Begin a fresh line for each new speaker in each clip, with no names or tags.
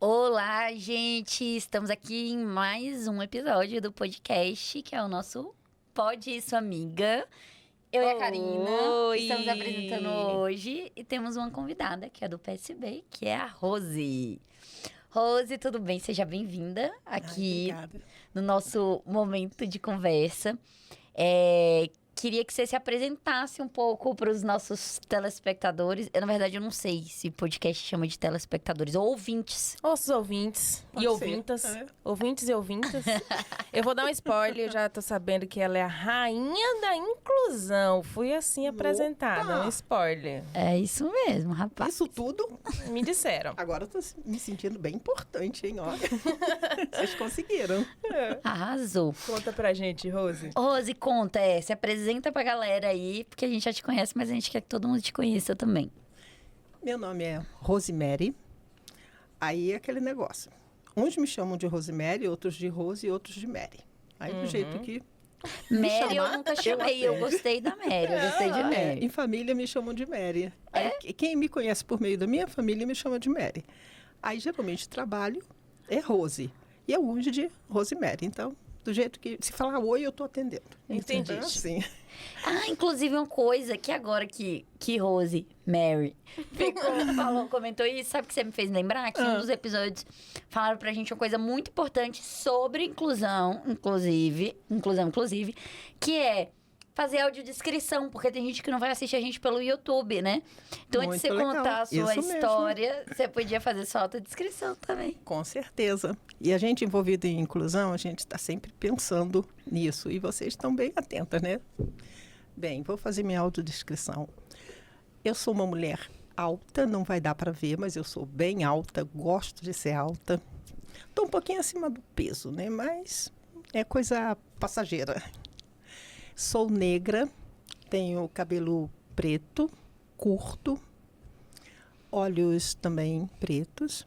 Olá, gente! Estamos aqui em mais um episódio do podcast, que é o nosso Pode Isso, Amiga. Eu e a Karina estamos apresentando hoje e temos uma convidada, que é do PSB, que é a Rose. Rose, tudo bem? Seja bem-vinda aqui no nosso momento de conversa. Queria que você se apresentasse um pouco para os nossos telespectadores. Na verdade, eu não sei se podcast chama de telespectadores ou ouvintes.
Os ouvintes e ouvintas. Ouvintes e ouvintas. Eu vou dar um spoiler, eu já tô sabendo que ela é a rainha da inclusão. Fui assim apresentada, um spoiler.
É isso mesmo, rapaz.
Isso tudo?
Me disseram.
Agora eu tô me sentindo bem importante, hein? Olha. Vocês conseguiram.
Arrasou.
Conta pra gente, Rose.
Rose, conta, se apresenta pra galera aí, porque a gente já te conhece, mas a gente quer que todo mundo te conheça também.
Meu nome é Rosemary. Aí é aquele negócio. Uns me chamam de Rosemary, outros de Rose e outros de Mary. Aí do jeito que...
Mary eu nunca chamei, eu gostei da Mary, eu gostei de Mary.
Em família me chamam de Mary. Aí, quem me conhece por meio da minha família me chama de Mary. Aí geralmente trabalho é Rose. E alguns de Rosemary. Então, do jeito que... Se falar oi, eu tô atendendo.
Entendi.
Então, sim.
Inclusive uma coisa que agora que Rose, Mary, comentou isso, sabe o que você me fez lembrar? Que um dos episódios falaram pra gente uma coisa muito importante sobre inclusão, inclusive, que é fazer audiodescrição, porque tem gente que não vai assistir a gente pelo YouTube, né? Então, antes de você contar a sua história, você podia fazer sua autodescrição também.
Com certeza. E a gente envolvido em inclusão, a gente está sempre pensando nisso. E vocês estão bem atentas, né? Bem, vou fazer minha autodescrição. Eu sou uma mulher alta, não vai dar para ver, mas eu sou bem alta, gosto de ser alta. Estou um pouquinho acima do peso, né? Mas é coisa passageira. Sou negra, tenho cabelo preto, curto, olhos também pretos.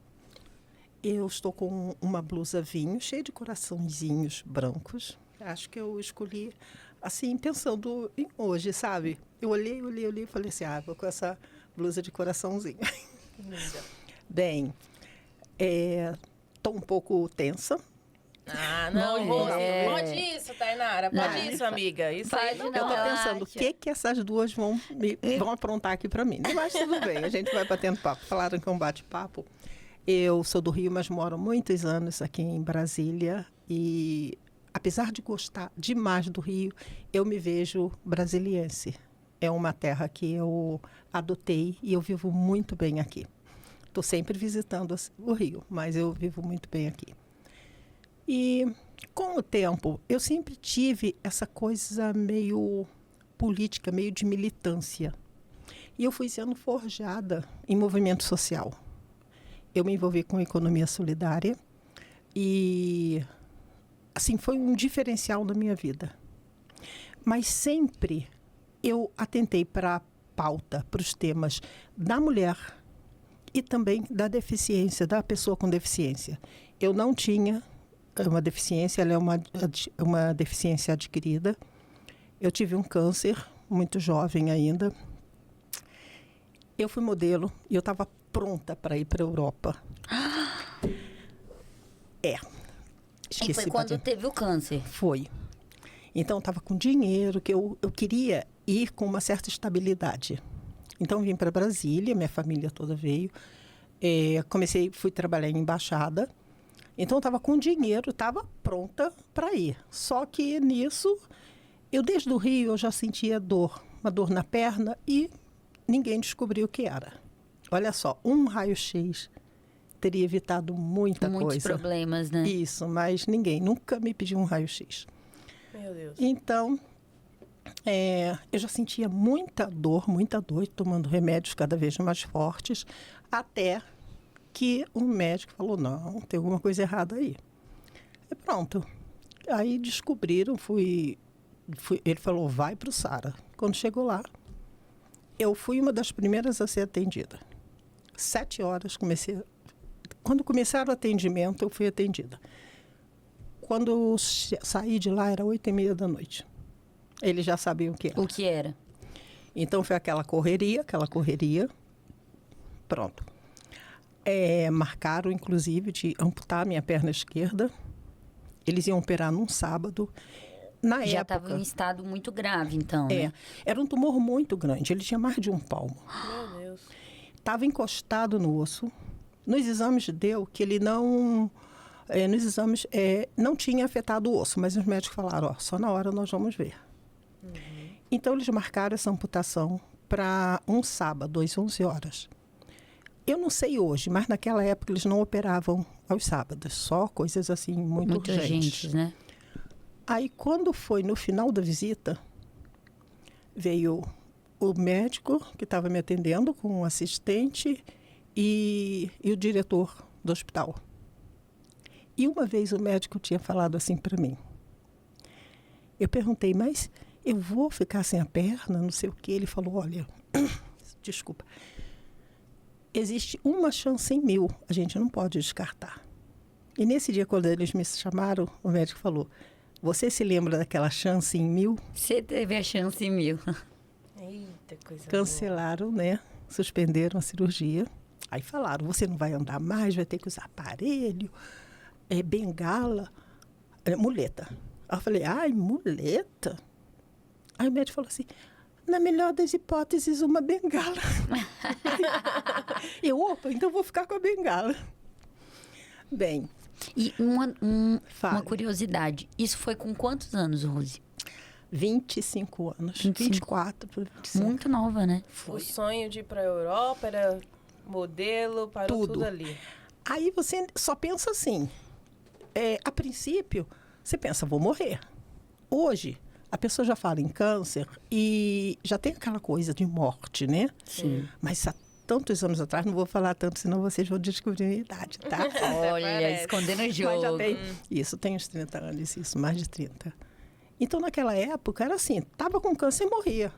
Eu estou com uma blusa vinho, cheia de coraçõezinhos brancos. Acho que eu escolhi, assim, pensando em hoje, sabe? Eu olhei e falei assim, vou com essa blusa de coraçãozinho.
Linda.
Bem, estou um pouco tensa.
Não, Rose. Pode isso, Tainara. Pode isso, amiga. Isso aí
Pode
não.
não.
Eu tô pensando, o que essas duas vão aprontar aqui pra mim. Mas tudo bem, a gente vai batendo papo. Falaram que é um bate-papo. Eu sou do Rio, mas moro há muitos anos aqui em Brasília. E apesar de gostar demais do Rio, eu me vejo brasiliense. É uma terra que eu adotei e eu vivo muito bem aqui. Estou sempre visitando o Rio, mas eu vivo muito bem aqui. E com o tempo, eu sempre tive essa coisa meio política, meio de militância. E eu fui sendo forjada em movimento social. Eu me envolvi com economia solidária e, assim, foi um diferencial na minha vida. Mas sempre eu atentei para a pauta, para os temas da mulher e também da deficiência, da pessoa com deficiência. Eu não tinha uma deficiência, ela é uma deficiência adquirida. Eu tive um câncer, muito jovem ainda. Eu fui modelo e eu estava pronta para ir para a Europa.
E foi quando teve o câncer?
Foi. Então, eu estava com dinheiro, que eu queria ir com uma certa estabilidade. Então, vim para Brasília, minha família toda veio. Fui trabalhar em embaixada. Então, eu estava com dinheiro, estava pronta para ir. Só que nisso, eu desde o Rio, eu já sentia dor. Uma dor na perna e ninguém descobriu o que era. Olha só, um raio-x teria evitado muitos
problemas, né?
Isso, mas ninguém nunca me pediu um raio-x.
Meu Deus.
Então, eu já sentia muita dor, tomando remédios cada vez mais fortes, até que o médico falou, não, tem alguma coisa errada aí. E pronto. Aí descobriram, ele falou, vai para o Sara. Quando chegou lá, eu fui uma das primeiras a ser atendida. 7 horas quando começaram o atendimento, eu fui atendida. Quando eu saí de lá, era 8h30 da noite. Eles já sabiam o que era.
O que era?
Então foi aquela correria. Pronto. marcaram, inclusive, de amputar a minha perna esquerda. Eles iam operar num sábado. Na
Já
época...
estava em estado muito grave, então, né?
Era um tumor muito grande. Ele tinha mais de 1 palmo.
Meu Deus.
Estava encostado no osso. Nos exames deu que ele não... nos exames não tinha afetado o osso, mas os médicos falaram, só na hora nós vamos ver. Então, eles marcaram essa amputação para um sábado, às 11 horas. Eu não sei hoje, mas naquela época eles não operavam aos sábados, só coisas assim muito urgentes,
né?
Aí, quando foi no final da visita, veio o médico que estava me atendendo com o assistente e o diretor do hospital. E uma vez o médico tinha falado assim para mim. Eu perguntei, mas eu vou ficar sem a perna, não sei o quê. Ele falou, olha, desculpa, existe uma chance em 1000, a gente não pode descartar. E nesse dia, quando eles me chamaram, o médico falou, você se lembra daquela chance em 1000?
Você teve a chance em 1000.
Eita, coisa
Cancelaram, né? Suspenderam a cirurgia. Aí falaram, você não vai andar mais, vai ter que usar aparelho, bengala, muleta. Aí eu falei, ai, muleta? Aí o médico falou assim, na melhor das hipóteses, uma bengala. Opa, então vou ficar com a bengala. Bem...
E uma curiosidade, isso foi com quantos anos, Rose?
25 anos. 24 para 25.
Muito nova, né?
O sonho de ir para a Europa era modelo, parou tudo ali.
Aí você só pensa assim, a princípio, você pensa, vou morrer. Hoje, a pessoa já fala em câncer e já tem aquela coisa de morte, né?
Sim.
Mas há tantos anos atrás, não vou falar tanto, senão vocês vão descobrir a minha idade, tá?
Olha, escondendo o jogo.
Mas já tem, isso, tem uns 30 anos, isso, mais de 30. Então, naquela época, era assim, estava com câncer e morria.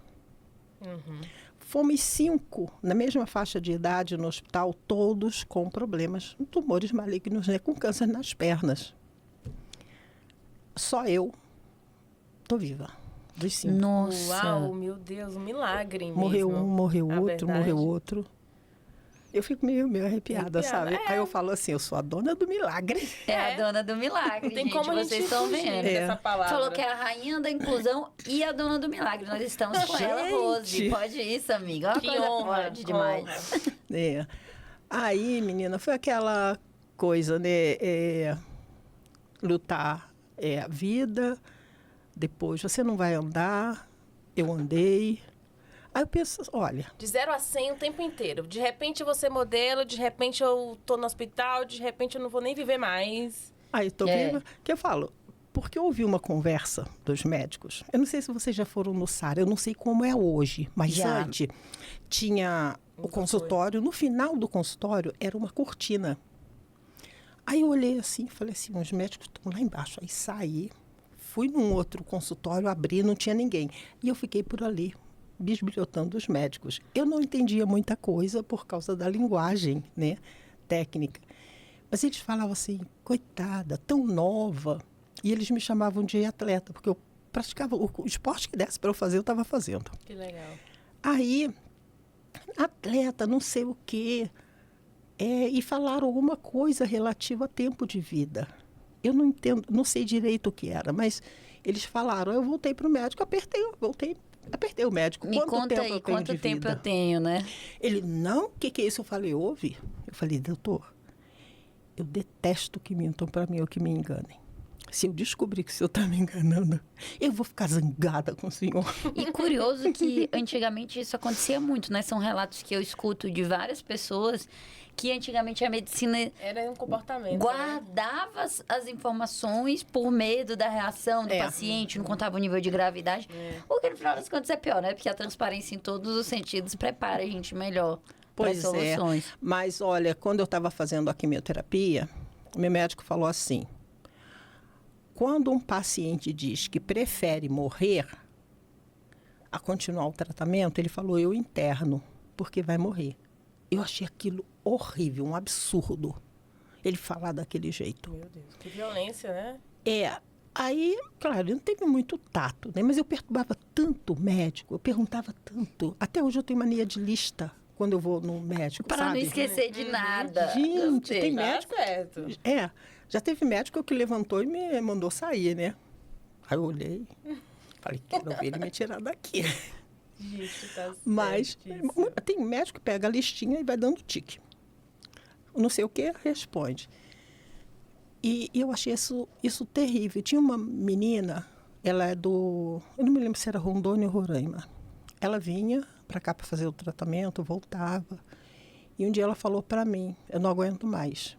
Fomos 5, na mesma faixa de idade, no hospital, todos com problemas, tumores malignos, né, com câncer nas pernas. Só eu estou viva, dos 5.
Nossa!
Uau, meu Deus, um milagre mesmo.
Morreu um, morreu outro,
verdade.
morreu outro. Eu fico meio arrepiada, sabe? Aí eu falo assim, eu sou a dona do milagre.
É a dona do milagre,
Não tem
gente,
como
vocês estão vendo.
Dessa palavra.
Falou que é a rainha da inclusão e a dona do milagre. Nós estamos com ela, Rose. Pode isso, amiga. Olha que coisa
honra,
pode demais.
Aí, menina, foi aquela coisa, né? Lutar a vida, depois você não vai andar, eu andei. Aí eu penso, olha...
De 0 a 100 o tempo inteiro. De repente eu vou ser modelo, de repente eu tô no hospital, de repente eu não vou nem viver mais.
Aí tô viva, que eu falo, porque eu ouvi uma conversa dos médicos, eu não sei se vocês já foram no SAR, eu não sei como é hoje, mas antes tinha o consultório, no final do consultório era uma cortina. Aí eu olhei assim, falei assim, os médicos estão lá embaixo. Aí saí, fui num outro consultório, abri, não tinha ninguém. E eu fiquei por ali, bisbilhotando os médicos. Eu não entendia muita coisa por causa da linguagem, né, técnica. Mas eles falavam assim, coitada, tão nova. E eles me chamavam de atleta, porque eu praticava o esporte que desse para eu fazer, eu estava fazendo.
Que legal.
Aí, atleta, não sei o quê. E falaram alguma coisa relativa a tempo de vida. Eu não entendo, não sei direito o que era, mas eles falaram, eu voltei para o médico, apertei o médico.
Me conta aí, quanto tempo eu tenho, né?
Ele, não, o que é isso? Eu falei, ouve. Eu falei, doutor, eu detesto que mintam para mim ou que me enganem. Se eu descobrir que o senhor está me enganando, eu vou ficar zangada com o senhor.
E curioso que antigamente isso acontecia muito, né? São relatos que eu escuto de várias pessoas que antigamente a medicina
era um comportamento,
guardava as informações por medo da reação do paciente, não contava o nível de gravidade. O que no final das contas é pior, né? Porque a transparência em todos os sentidos prepara a gente melhor para soluções.
Mas olha, quando eu estava fazendo a quimioterapia, o meu médico falou assim, quando um paciente diz que prefere morrer a continuar o tratamento, ele falou, eu interno, porque vai morrer. Eu achei aquilo horrível, um absurdo, ele falar daquele jeito.
Meu Deus, que violência, né?
Aí, claro, eu não teve muito tato, né? Mas eu perturbava tanto o médico, eu perguntava tanto. Até hoje eu tenho mania de lista quando eu vou no médico,
Para
sabe?
não esquecer de nada.
Gente, tem
Tá
médico...
certo.
Já teve médico que levantou e me mandou sair, né? Aí eu olhei, falei, quero ver ele me tirar daqui.
Gente, tá
Mas
certíssimo.
tem médico que pega a listinha e vai dando tique. Não sei o que, responde. E eu achei isso terrível. Tinha uma menina, ela é do... Eu não me lembro se era Rondônia ou Roraima. Ela vinha para cá para fazer o tratamento, voltava. E um dia ela falou para mim, eu não aguento mais.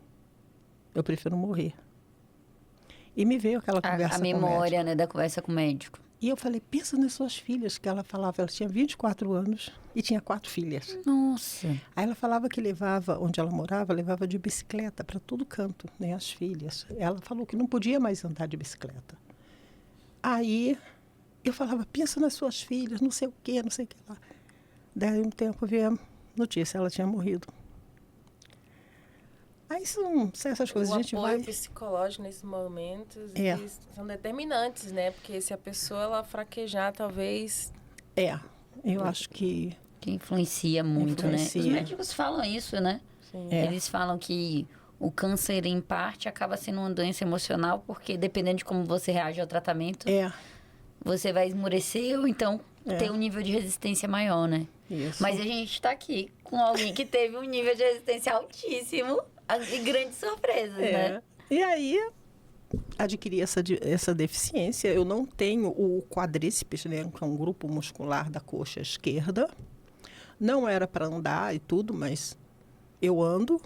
Eu prefiro morrer. E me veio aquela conversa
A
com o
memória,
médico.
né, da conversa com o médico.
E eu falei, pensa nas suas filhas, que ela falava, ela tinha 24 anos e tinha 4 filhas.
Nossa.
Aí ela falava que levava, onde ela morava, levava de bicicleta para todo canto, né, as filhas. Ela falou que não podia mais andar de bicicleta. Aí eu falava, pensa nas suas filhas, não sei o que lá. Daí um tempo veio a notícia, ela tinha morrido. Aí são essas coisas, a gente
apoio
vai...
psicológico nesses momentos
É.
eles são determinantes, né? Porque se a pessoa ela fraquejar, talvez...
Eu acho que...
Que influencia muito, né?
Influencia.
Os médicos falam isso, né?
Sim.
Eles falam que o câncer, em parte, acaba sendo uma doença emocional, porque dependendo de como você reage ao tratamento, você vai esmorecer ou então ter um nível de resistência maior, né?
Isso.
Mas a gente tá aqui com alguém que teve um nível de resistência altíssimo e grandes surpresas, né?
E aí, adquiri essa deficiência. Eu não tenho o quadríceps, né, que é um grupo muscular da coxa esquerda. Não era para andar e tudo, mas eu ando.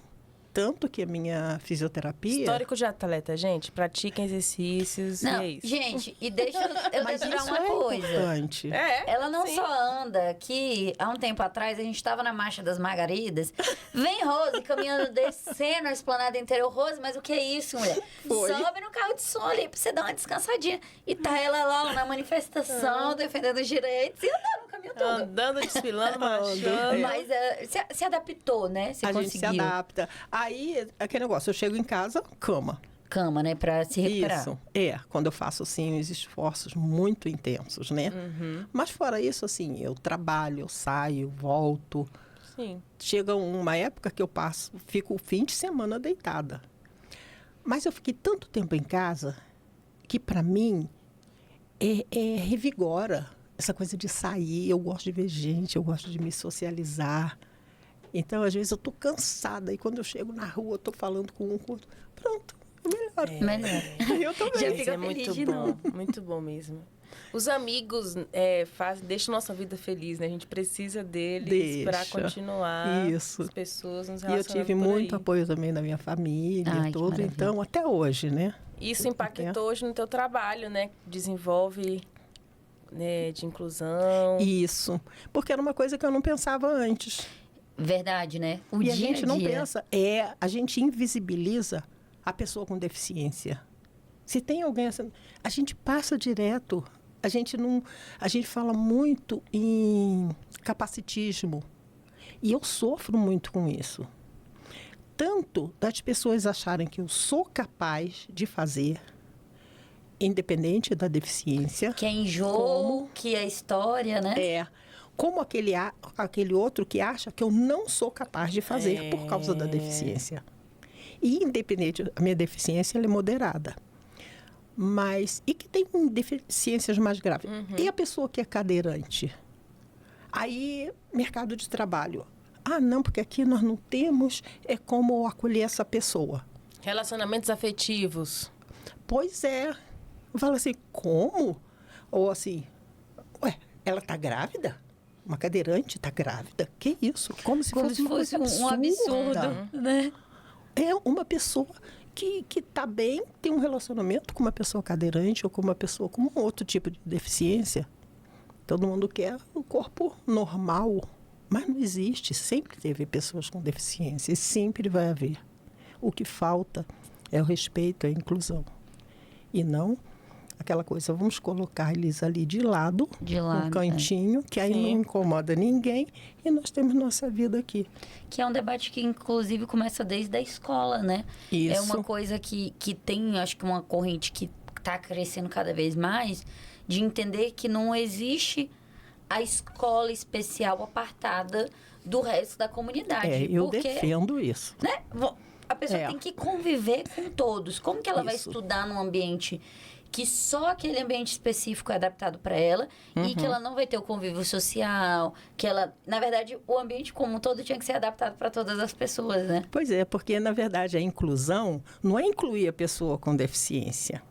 Tanto que a minha fisioterapia...
Histórico de atleta, gente. Pratiquem exercícios
Não,
e é isso.
gente, e deixa eu
Mas
detalhar
isso
uma
é
coisa.
importante.
Ela não
sim.
só anda, que há um tempo atrás a gente estava na Marcha das Margaridas. Vem Rose caminhando, descendo a esplanada inteira. Rose, mas o que é isso, mulher?
Foi.
Sobe no carro de som ali pra você dar uma descansadinha. E tá ela lá na manifestação, defendendo os direitos e andando no caminho todo.
Andando, desfilando, marchando.
Mas se adaptou, né? Você
A
conseguiu.
gente se adapta. Aí, aquele negócio, eu chego em casa, cama.
Cama, né? Pra se recuperar.
Isso, quando eu faço, assim, os esforços muito intensos, né? Mas fora isso, assim, eu trabalho, eu saio, volto.
Sim.
Chega uma época que eu fico o fim de semana deitada. Mas eu fiquei tanto tempo em casa que, para mim, revigora essa coisa de sair. Eu gosto de ver gente, eu gosto de me socializar. Então, às vezes, eu tô cansada. E quando eu chego na rua, eu tô falando com um outro. Pronto, melhor.
Melhor.
Eu também.
Já
Isso
fica
é
feliz
muito
de
bom,
novo.
muito bom mesmo. Os amigos deixam nossa vida feliz, né? A gente precisa deles para
Deixa.
continuar.
Isso.
As pessoas nos
E eu
relacionando
tive
por
muito
aí.
apoio também da minha família,
Ai, que
tudo.
maravilha.
Então, até hoje, né?
Isso impactou hoje no teu trabalho, né? Desenvolve, né, de inclusão.
Isso. Porque era uma coisa que eu não pensava antes.
Verdade, né? O
E
dia
a gente não
dia.
pensa. A gente invisibiliza a pessoa com deficiência. Se tem alguém assim, a gente passa direto. A gente fala muito em capacitismo. E eu sofro muito com isso. Tanto das pessoas acharem que eu sou capaz de fazer, independente da deficiência.
Que é enjoo, que é história, né?
Como aquele outro que acha que eu não sou capaz de fazer por causa da deficiência. E independente, a minha deficiência ela é moderada. Mas, e que tem deficiências mais graves? E a pessoa que é cadeirante? Aí, mercado de trabalho. Ah, não, porque aqui nós não temos como acolher essa pessoa.
Relacionamentos afetivos.
Pois é. Eu falo assim, como? Ou assim, ela tá grávida? Uma cadeirante tá grávida? Que isso? Como se fosse uma coisa
um absurdo, né?
É uma pessoa que tá bem, tem um relacionamento com uma pessoa cadeirante ou com uma pessoa com um outro tipo de deficiência. Todo mundo quer o corpo normal, mas não existe. Sempre teve pessoas com deficiência e sempre vai haver. O que falta é o respeito, é a inclusão. E não aquela coisa, vamos colocar eles ali de lado, no cantinho, que aí não incomoda ninguém, e nós temos nossa vida aqui.
Que é um debate que, inclusive, começa desde a escola, né?
Isso.
É uma coisa que tem, acho que uma corrente que está crescendo cada vez mais, de entender que não existe a escola especial apartada do resto da comunidade.
Eu defendo isso.
Né? A pessoa tem que conviver com todos. Como que ela vai estudar num ambiente que só aquele ambiente específico é adaptado para ela e que ela não vai ter o convívio social, que ela... Na verdade, o ambiente como um todo tinha que ser adaptado para todas as pessoas, né?
Pois é, porque, na verdade, a inclusão não é incluir a pessoa com deficiência.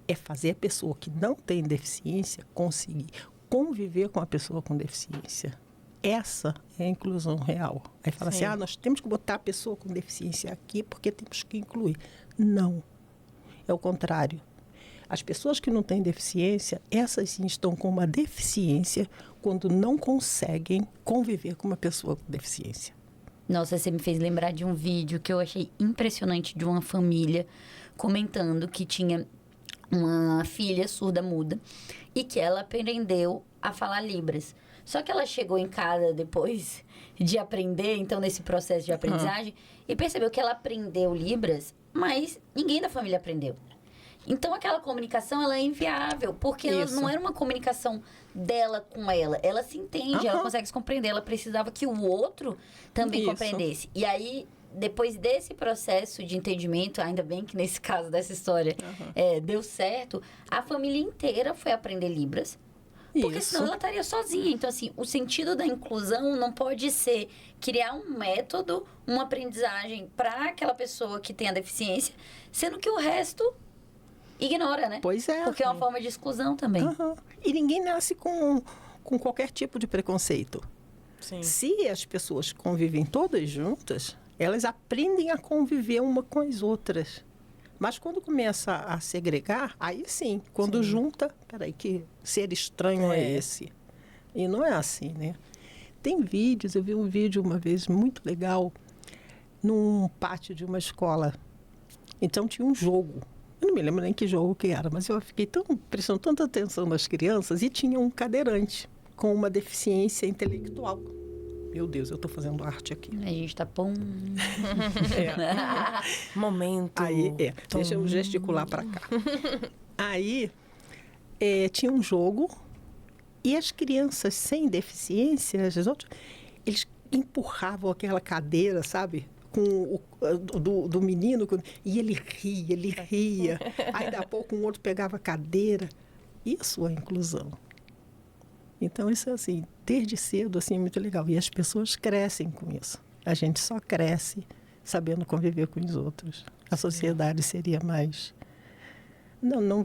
É fazer a pessoa que não tem deficiência conseguir conviver com a pessoa com deficiência. Essa é a inclusão real. Aí fala assim, nós temos que botar a pessoa com deficiência aqui porque temos que incluir. Não. É o contrário. As pessoas que não têm deficiência, essas sim estão com uma deficiência quando não conseguem conviver com uma pessoa com deficiência.
Nossa, você me fez lembrar de um vídeo que eu achei impressionante de uma família comentando que tinha uma filha surda-muda e que ela aprendeu a falar Libras. Só que ela chegou em casa depois de aprender, então nesse processo de aprendizagem, e percebeu que ela aprendeu Libras, mas ninguém da família aprendeu. Então aquela comunicação ela é inviável, porque ela não era uma comunicação dela com ela. Ela se entende, ela consegue se compreender, ela precisava que o outro também compreendesse. E aí, depois desse processo de entendimento, ainda bem que nesse caso dessa história deu certo, a família inteira foi aprender Libras. Porque senão ela estaria sozinha. Então, assim, o sentido da inclusão não pode ser criar um método, uma aprendizagem para aquela pessoa que tem a deficiência, sendo que o resto ignora, né?
Pois é.
Porque é uma forma de exclusão também.
E ninguém nasce com qualquer tipo de preconceito.
Sim.
Se as pessoas convivem todas juntas, elas aprendem a conviver uma com as outras. Mas quando começa a segregar, aí sim, quando junta, peraí, que ser estranho é esse? E não é assim, né? Tem vídeos, eu vi um vídeo uma vez muito legal, num pátio de uma escola. Então tinha um jogo. Eu não me lembro nem que jogo que era, mas eu fiquei prestando tanta atenção nas crianças e tinha um cadeirante com uma deficiência intelectual. Meu Deus, eu estou fazendo arte aqui.
A gente tá pum.
Momento.
Aí, deixa eu gesticular para cá. Aí, tinha um jogo e as crianças sem deficiência, eles empurravam aquela cadeira, sabe? Com do menino, e ele ria. Aí, daqui a pouco, um outro pegava a cadeira. Isso é inclusão. Então, isso é assim, desde cedo, assim, é muito legal. E as pessoas crescem com isso. A gente só cresce sabendo conviver com os outros. A sociedade seria mais... Não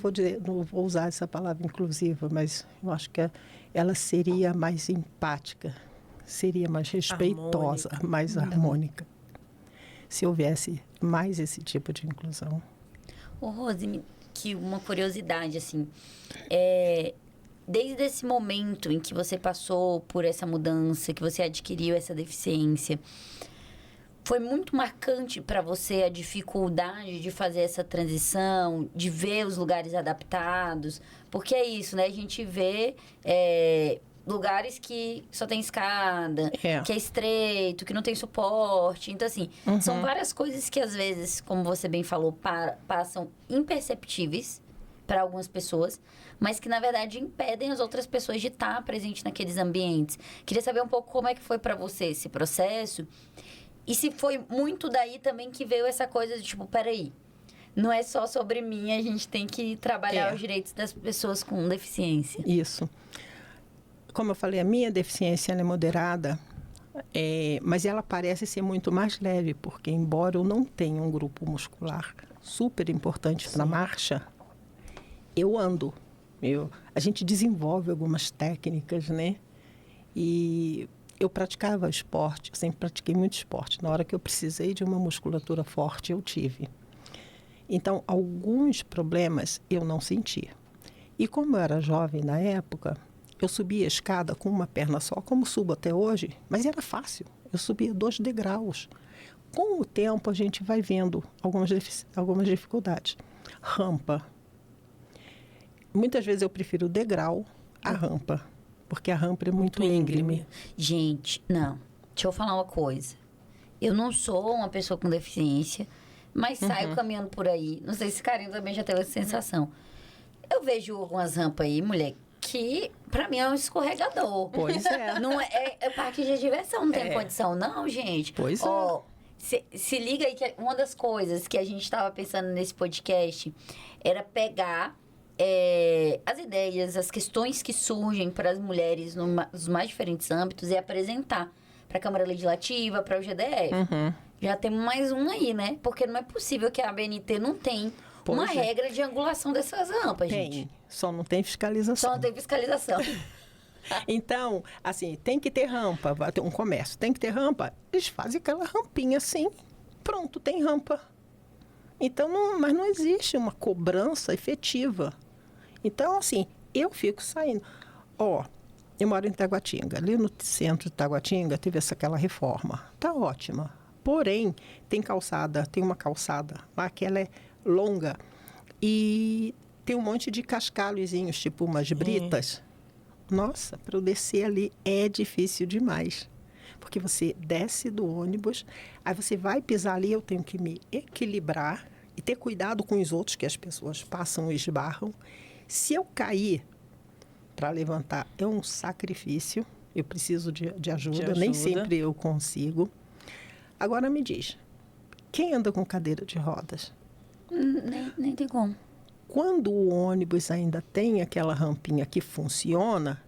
vou usar essa palavra inclusiva, mas eu acho que ela seria mais empática, seria mais respeitosa, mais harmônica. Se houvesse mais esse tipo de inclusão.
Ô, Rose, que uma curiosidade, assim, desde esse momento em que você passou por essa mudança, que você adquiriu essa deficiência, foi muito marcante para você a dificuldade de fazer essa transição, de ver os lugares adaptados? Porque é isso, né? A gente vê lugares que só tem escada, que é estreito, que não tem suporte. Então, assim, são várias coisas que, às vezes, como você bem falou, passam imperceptíveis para algumas pessoas, mas que, na verdade, impedem as outras pessoas de estar presente naqueles ambientes. Queria saber um pouco como é que foi para você esse processo e se foi muito daí também que veio essa coisa de, tipo, peraí, não é só sobre mim, a gente tem que trabalhar os direitos das pessoas com deficiência.
Isso. Como eu falei, a minha deficiência ela é moderada, mas ela parece ser muito mais leve, porque embora eu não tenha um grupo muscular super importante para marcha, eu ando. A gente desenvolve algumas técnicas, né? E eu praticava esporte, eu sempre pratiquei muito esporte. Na hora que eu precisei de uma musculatura forte, eu tive. Então, alguns problemas eu não sentia. E como eu era jovem na época, eu subia a escada com uma perna só, como subo até hoje, mas era fácil. Eu subia 2 degraus. Com o tempo, a gente vai vendo algumas dificuldades. Rampa. Muitas vezes eu prefiro o degrau à rampa, porque a rampa é muito íngreme.
Gente, não. Deixa eu falar uma coisa. Eu não sou uma pessoa com deficiência, mas saio caminhando por aí. Não sei se Karine também já teve essa sensação. Eu vejo algumas rampas aí, mulher, que, pra mim, é um escorregador.
Pois é.
Não é parque de diversão, não tem condição, não, gente.
Pois
Ó, se liga aí que uma das coisas que a gente estava pensando nesse podcast era pegar as ideias, as questões que surgem para as mulheres nos mais diferentes âmbitos e apresentar para a Câmara Legislativa, para o GDF. Já temos mais um aí, né? Porque não é possível que a ABNT não tenha uma regra de angulação dessas rampas, gente.
Só não tem fiscalização.
Só não tem fiscalização.
Então, assim, tem que ter rampa, vai ter um comércio, tem que ter rampa, eles fazem aquela rampinha assim, pronto, tem rampa. Então, mas não existe uma cobrança efetiva. Então, assim, eu fico saindo. Eu moro em Taguatinga, ali no centro de Taguatinga teve aquela reforma, tá ótima. Porém, tem uma calçada lá que ela é longa e tem um monte de cascalhozinhos, tipo umas britas. Nossa, para eu descer ali é difícil demais. Porque você desce do ônibus, aí você vai pisar ali, eu tenho que me equilibrar e ter cuidado com os outros, que as pessoas passam e esbarram. Se eu cair para levantar, é um sacrifício. Eu preciso de ajuda, nem sempre eu consigo. Agora me diz, quem anda com cadeira de rodas?
Nem tem como.
Quando o ônibus ainda tem aquela rampinha que funciona...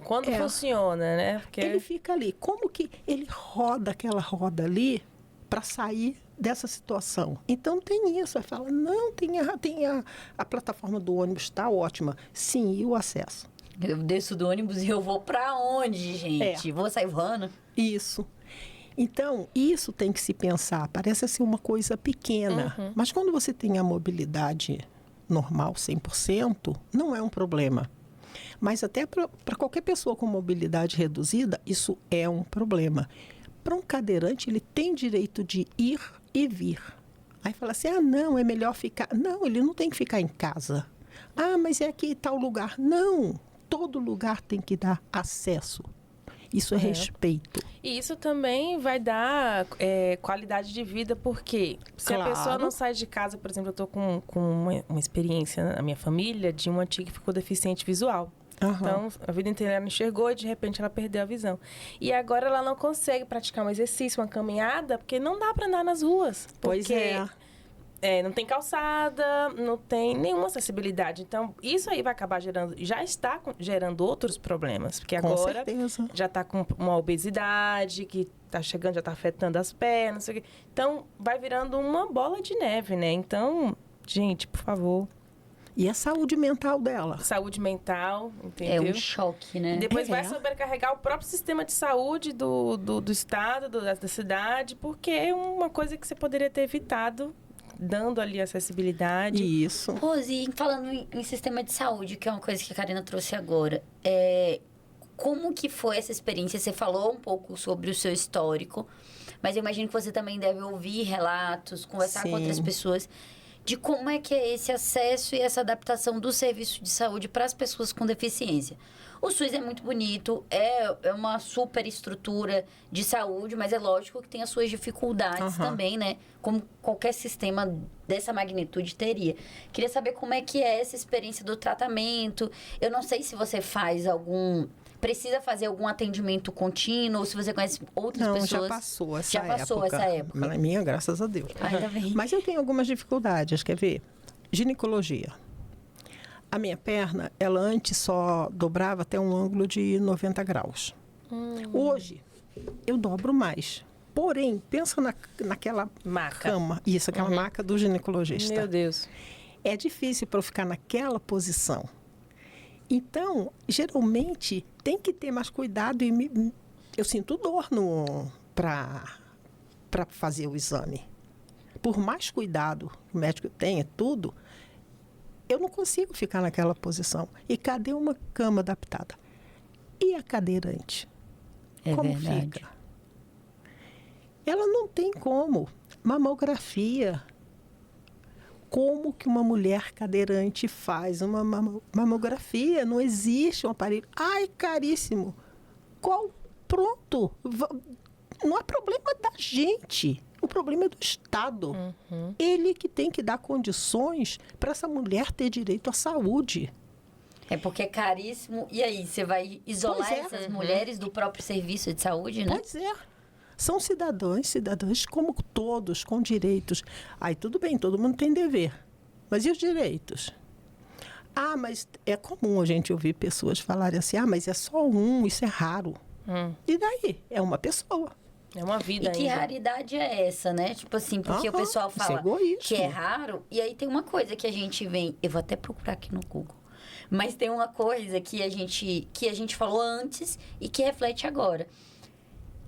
Quando funciona, né? Porque...
Ele fica ali. Como que ele roda aquela roda ali para sair dessa situação? Então, tem isso. Aí fala, não, tem a plataforma do ônibus está ótima. Sim, e o acesso?
Eu desço do ônibus e eu vou para onde, gente? Vou sair voando?
Isso. Então, isso tem que se pensar. Parece assim uma coisa pequena. Mas quando você tem a mobilidade normal, 100%, não é um problema. Mas até para qualquer pessoa com mobilidade reduzida, isso é um problema. Para um cadeirante, ele tem direito de ir e vir. Aí fala assim, não, é melhor ficar... Não, ele não tem que ficar em casa. Mas é aqui tal lugar. Não, todo lugar tem que dar acesso. Isso é respeito.
E isso também vai dar qualidade de vida, porque se a pessoa não sai de casa, por exemplo, eu estou com uma experiência na minha família de uma tia que ficou deficiente visual. Então, a vida inteira ela enxergou e, de repente, ela perdeu a visão. E agora ela não consegue praticar um exercício, uma caminhada, porque não dá para andar nas ruas.
Pois
não tem calçada, não tem nenhuma acessibilidade. Então, isso aí vai acabar já está gerando outros problemas. Porque agora já está com uma obesidade que está chegando, já está afetando as pernas, não sei o quê. Então, vai virando uma bola de neve, né? Então, gente, por favor.
E a saúde mental dela?
Saúde mental, entendeu?
É um choque, né?
Depois vai sobrecarregar o próprio sistema de saúde do estado, da cidade, porque é uma coisa que você poderia ter evitado dando ali acessibilidade.
Isso.
Rose, falando em sistema de saúde, que é uma coisa que a Karina trouxe agora, como que foi essa experiência? Você falou um pouco sobre o seu histórico, mas eu imagino que você também deve ouvir relatos, conversar com outras pessoas, de como é que é esse acesso e essa adaptação do serviço de saúde para as pessoas com deficiência. O SUS é muito bonito, é uma super estrutura de saúde, mas é lógico que tem as suas dificuldades também, né? Como qualquer sistema dessa magnitude teria. Queria saber como é que é essa experiência do tratamento. Eu não sei se você precisa fazer algum atendimento contínuo, ou se você conhece outras pessoas.
Não, já passou essa época. Na minha, graças a Deus.
Ainda bem.
Mas eu tenho algumas dificuldades, quer ver? Ginecologia. A minha perna, ela antes só dobrava até um ângulo de 90 graus. Hoje, eu dobro mais. Porém, pensa naquela cama. Isso, aquela maca do ginecologista.
Meu Deus.
É difícil para eu ficar naquela posição. Então, geralmente, tem que ter mais cuidado. E eu sinto dor para fazer o exame. Por mais cuidado que o médico tenha, tudo... Eu não consigo ficar naquela posição. E cadê uma cama adaptada? E a cadeirante? Como
verdade.
fica? Ela não tem como. Mamografia. Como que uma mulher cadeirante faz uma mamografia? Não existe um aparelho. Ai, caríssimo. Pronto. Não é problema da gente. O problema é do Estado. Ele que tem que dar condições para essa mulher ter direito à saúde.
É porque é caríssimo. E aí, você vai isolar essas mulheres do próprio serviço de saúde, né?
Pois é. São cidadãs como todos, com direitos. Aí tudo bem, todo mundo tem dever. Mas e os direitos? Ah, mas é comum a gente ouvir pessoas falarem assim, mas é só um, isso é raro. E daí? É uma pessoa.
É uma vida
E que
ainda.
raridade é essa, né? Tipo assim, porque o pessoal fala que é raro. E aí tem uma coisa que a gente vem... Eu vou até procurar aqui no Google. Mas tem uma coisa que a gente falou antes e que reflete agora.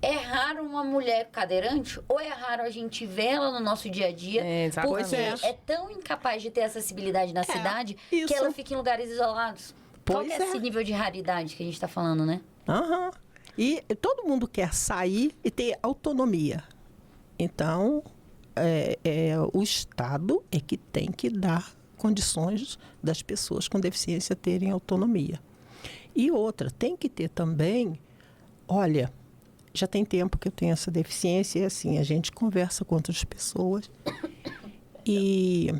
É raro uma mulher cadeirante ou é raro a gente vê-la no nosso dia a dia? Porque é tão incapaz de ter acessibilidade na cidade que ela fica em lugares isolados. Qual que é esse nível de raridade que a gente está falando, né?
E todo mundo quer sair e ter autonomia. Então, o Estado é que tem que dar condições das pessoas com deficiência terem autonomia. E outra, tem que ter também, olha, já tem tempo que eu tenho essa deficiência e assim, a gente conversa com outras pessoas e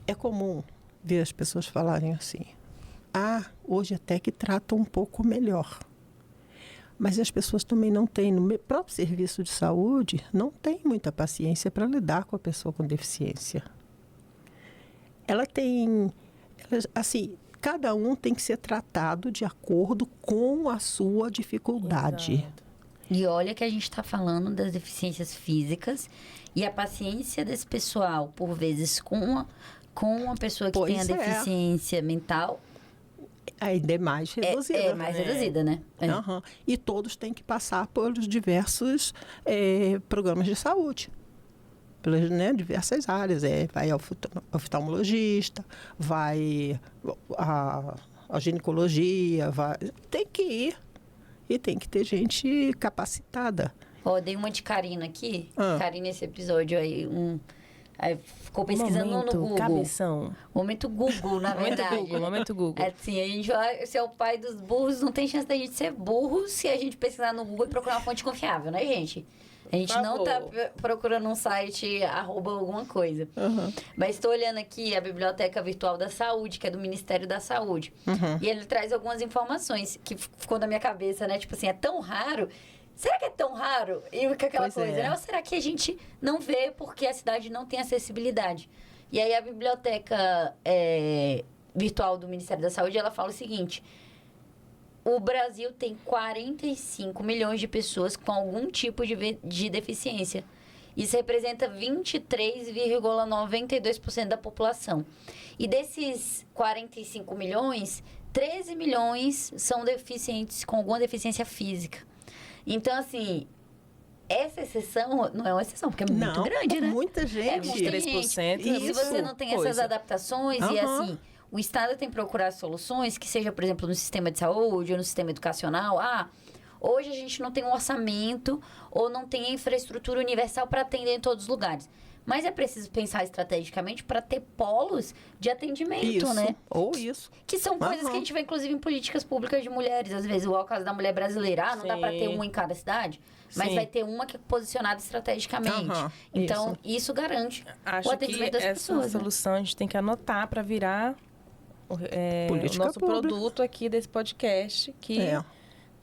é comum ver as pessoas falarem assim, hoje até que tratam um pouco melhor. Mas as pessoas também não têm, no próprio serviço de saúde, não tem muita paciência para lidar com a pessoa com deficiência. Assim, cada um tem que ser tratado de acordo com a sua dificuldade.
Exato.
E olha que a gente está falando das deficiências físicas e a paciência desse pessoal, por vezes, com uma pessoa que tem a deficiência mental...
Ainda é mais reduzida.
É mais reduzida, né?
E todos têm que passar pelos diversos programas de saúde. Pelas diversas áreas. Vai ao oftalmologista, vai à ginecologia, tem que ir. E tem que ter gente capacitada.
Dei uma de Karina aqui. Karina, esse episódio aí, aí ficou pesquisando no Google.
Cabeção.
Momento Google, na verdade.
Momento Google.
Assim, a gente vai ser o pai dos burros, não tem chance da gente ser burro se a gente pesquisar no Google e procurar uma fonte confiável, né, gente? A gente não tá procurando um site @alguma coisa. Mas estou olhando aqui a Biblioteca Virtual da Saúde, que é do Ministério da Saúde. E ele traz algumas informações que ficou na minha cabeça, né? Tipo assim, é tão raro. Será que é tão raro? E aquela coisa, né? Ou será que a gente não vê porque a cidade não tem acessibilidade? E aí a Biblioteca Virtual do Ministério da Saúde, ela fala o seguinte... O Brasil tem 45 milhões de pessoas com algum tipo de deficiência. Isso representa 23,92% da população. E desses 45 milhões, 13 milhões são deficientes com alguma deficiência física. Então, assim, essa exceção não é uma exceção, porque é muito grande, né?
Muita gente.
É muita
3%.
gente. E se você não tem essas adaptações e assim... O Estado tem que procurar soluções que seja, por exemplo, no sistema de saúde ou no sistema educacional. Hoje a gente não tem um orçamento ou não tem a infraestrutura universal para atender em todos os lugares. Mas é preciso pensar estrategicamente para ter polos de atendimento, né?
Ou isso.
Que são coisas que a gente vê, inclusive, em políticas públicas de mulheres. Às vezes, igual o caso da mulher brasileira. Não dá para ter uma em cada cidade, mas vai ter uma que é posicionada estrategicamente. Então, isso garante o atendimento das pessoas.
Essa solução a gente tem que anotar para virar... o nosso
pública.
Produto aqui desse podcast, que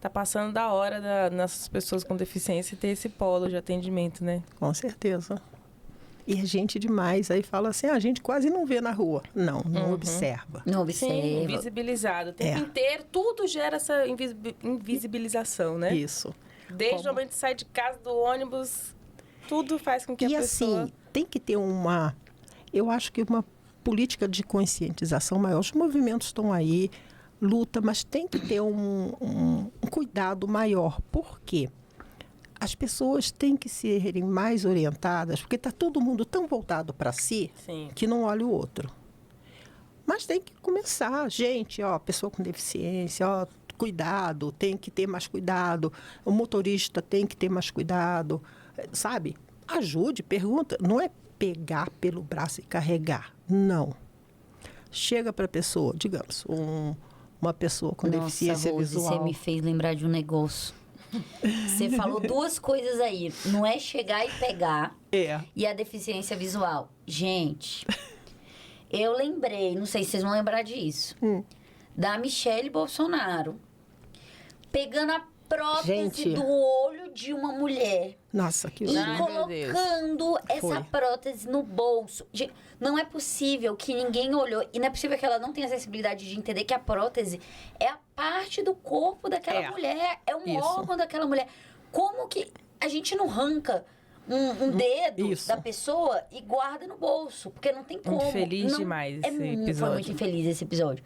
tá passando da hora das pessoas com deficiência ter esse polo de atendimento, né?
Com certeza. E a gente demais aí fala assim, a gente quase não vê na rua. Não observa.
Não observa.
Sim, invisibilizado. O tempo inteiro, tudo gera essa invisibilização, né?
Isso.
Desde o momento que sai de casa, do ônibus, tudo faz com que a pessoa...
assim, tem que ter eu acho que uma política de conscientização maior. Os movimentos estão aí, luta, mas tem que ter um cuidado maior. Por quê? As pessoas têm que serem mais orientadas, porque está todo mundo tão voltado para si que não olha o outro. Mas tem que começar. Gente, pessoa com deficiência, cuidado, tem que ter mais cuidado. O motorista tem que ter mais cuidado. Sabe? Ajude, pergunta. Não é pegar pelo braço e carregar. Não. Chega para a pessoa, digamos, uma pessoa com deficiência visual.
Você me fez lembrar de um negócio. Você falou duas coisas aí. Não é chegar e pegar. E a deficiência visual. Gente, eu lembrei, não sei se vocês vão lembrar disso. da Michelle Bolsonaro pegando a prótese
Gente.
do olho de uma mulher
Nossa, que
e
Ai, meu Deus.
colocando essa
Foi.
prótese no bolso. Não é possível que ninguém olhou. E não é possível que ela não tenha a sensibilidade de entender que a prótese é a parte do corpo daquela mulher. É um
Isso.
órgão daquela mulher. Como que a gente não arranca um dedo
Isso.
da pessoa e guarda no bolso? Porque não tem como.
Infeliz
Não-
demais esse
Foi
episódio.
muito infeliz esse episódio.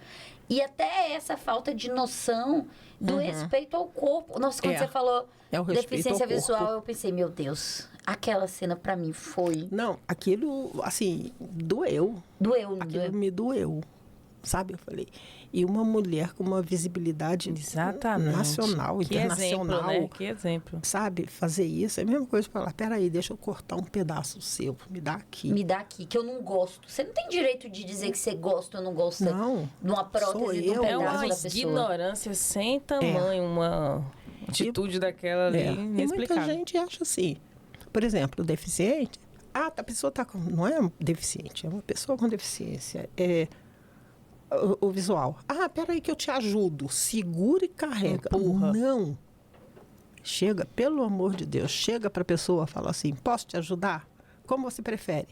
E até essa falta de noção do respeito ao corpo. Nossa, quando
É.
você falou
É o respeito
deficiência
ao corpo.
visual, eu pensei, meu Deus, aquela cena pra mim foi...
Não, aquilo, assim, doeu.
Doeu, não
Aquilo
doeu?
me doeu, sabe? Eu falei. E uma mulher com uma visibilidade
Exatamente.
nacional,
Que
internacional,
exemplo, né? Que exemplo.
sabe? Fazer isso é a mesma coisa para falar, peraí, deixa eu cortar um pedaço seu, me dá aqui.
Me dá aqui, que eu não gosto. Você não tem direito de dizer que você gosta ou não gosta
Não,
de uma prótese,
sou
de um
eu.
É
pedaço
uma
da pessoa.
ignorância sem tamanho, uma atitude daquela ali
E muita
inexplicável.
gente acha assim. Por exemplo, o deficiente, a pessoa tá com, não é deficiente, é uma pessoa com deficiência. É o visual. Peraí que eu te ajudo. Segura e carrega.
Empurra.
Não. Chega, pelo amor de Deus, chega para a pessoa e fala assim, posso te ajudar? Como você prefere?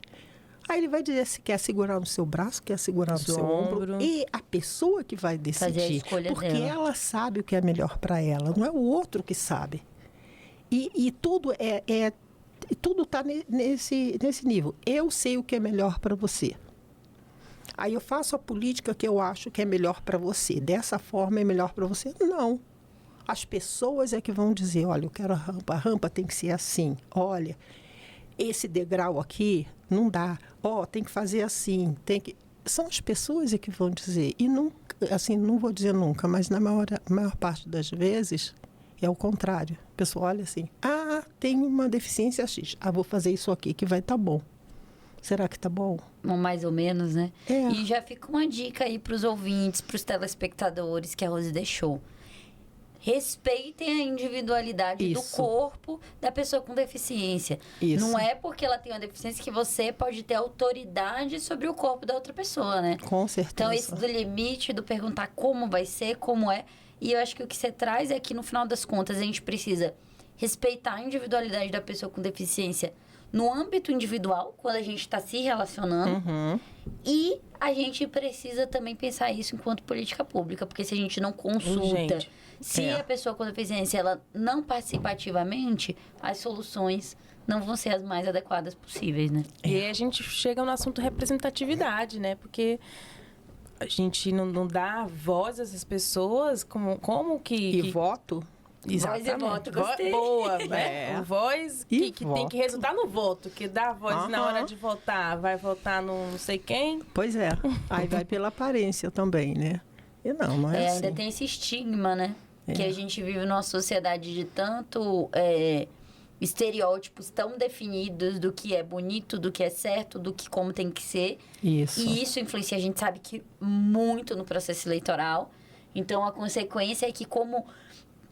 Aí ele vai dizer se quer segurar no seu braço, quer segurar no seu ombro. E a pessoa que vai
Fazer a
decidir.
escolha
Porque
dela.
ela sabe o que é melhor para ela, não é o outro que sabe. E tudo tudo está nesse nível. Eu sei o que é melhor para você. Aí eu faço a política que eu acho que é melhor para você. Dessa forma é melhor para você? Não. As pessoas é que vão dizer, olha, eu quero a rampa tem que ser assim. Olha, esse degrau aqui não dá. Tem que fazer assim. São as pessoas é que vão dizer. E nunca, assim, não vou dizer nunca, mas na maior parte das vezes é o contrário. A pessoa olha assim, tem uma deficiência X. Vou fazer isso aqui que vai estar bom. Será que está bom?
Mais ou menos, né?
É.
E já fica uma dica aí pros ouvintes, pros telespectadores que a Rose deixou. Respeitem a individualidade do
Isso.
corpo da pessoa com deficiência.
Isso.
Não é porque ela tem uma deficiência que você pode ter autoridade sobre o corpo da outra pessoa, né?
Com certeza.
Então, esse do limite, do perguntar como vai ser, como é. E eu acho que o que você traz é que, no final das contas, a gente precisa respeitar a individualidade da pessoa com deficiência no âmbito individual, quando a gente está se relacionando.
Uhum.
E a gente precisa também pensar isso enquanto política pública, porque se a gente não consulta,
Urgente.
se a pessoa com deficiência ela não participa ativamente, as soluções não vão ser as mais adequadas possíveis, né?
E aí a gente chega no assunto representatividade, né? Porque a gente não dá voz a essas pessoas, como que...
E voto?
Voz e voto, gostei.
Boa, né?
É.
Voz
E
que tem
voto.
que resultar no voto. Que dá a voz na
Aham.
hora de votar. Vai votar no não sei quem.
Pois é. Aí vai pela aparência também, né? E não é assim.
Ainda tem esse estigma, né?
É.
Que a gente vive numa sociedade de tanto estereótipos tão definidos do que é bonito, do que é certo, do que como tem que ser.
Isso.
E isso influencia, a gente sabe que muito no processo eleitoral. Então, a consequência é que como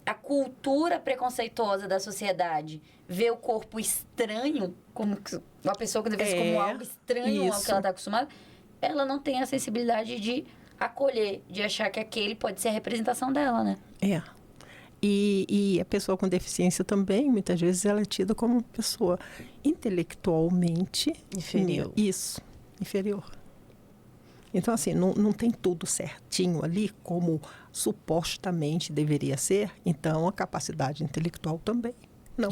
a cultura preconceituosa da sociedade vê o corpo estranho, como uma pessoa com deficiência como algo estranho ao que
isso.
ela está acostumada, ela não tem a sensibilidade de acolher, de achar que aquele pode ser a representação dela, né?
É. E a pessoa com deficiência também, muitas vezes, ela é tida como uma pessoa intelectualmente...
Inferior.
Isso, inferior. Então, assim, não tem tudo certinho ali como supostamente deveria ser. Então, a capacidade intelectual também. Não.